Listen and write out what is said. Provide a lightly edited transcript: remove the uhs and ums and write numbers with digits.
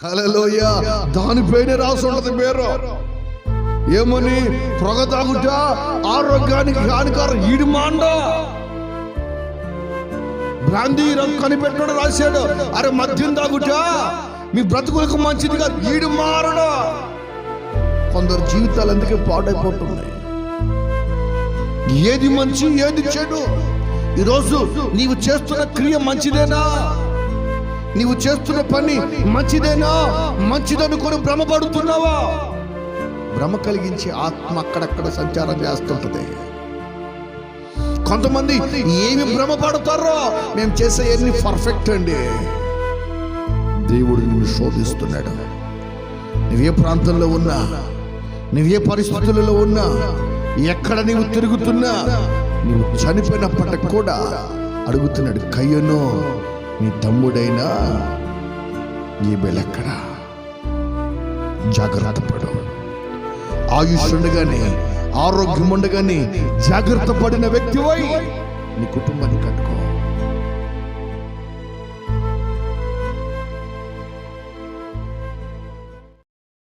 హల్లెలూయా. దానిపైన రాసి ఉన్నది పేరు ఏమని? పొగ తాగుట ఆరోగ్యానికి హానికరం. ఈడు మాండ బ్రాందీ కనిపెట్టాడు, రాశాడు. అరే మద్యం తాగుట మీ బ్రతుకులకు మంచిది కాదు. ఈడు మారడు. కొందరు జీవితాలు అందుకే పాడైపోతున్నాయి. ఏది మంచి ఏది చెడు? ఈరోజు నీవు చేస్తున్న క్రియ మంచిదేనా? నీవు చేస్తున్న పని మంచిదేనా? మంచిదనుకొని భ్రమపడుతున్నావా? భ్రమ కలిగించి ఆత్మ అక్కడక్కడ సంచారం చేస్తుంటది. కొంతమంది ఏమి భ్రమపడతారో మేము చేసే ఎన్ని పర్ఫెక్ట్ అండి. దేవుడు నిన్ను శోధిస్తున్నాడు. నువ్వే ప్రాంతంలో ఉన్నా, నువ్వే పరిస్థితులలో ఉన్నా, ఎక్కడ నీవు తిరుగుతున్నా, నీవు చనిపోయినప్పటికి కూడా అడుగుతున్నాడు, కయ్యను నీ తమ్ముడైనా ఏబేలెక్కడ? జాగ్రత్త పడు. ఆయుష్ ఉండగానే, ఆరోగ్యం ఉండగానే జాగ్రత్త పడిన వ్యక్తివై నీ కుటుంబాన్ని కట్టుకో.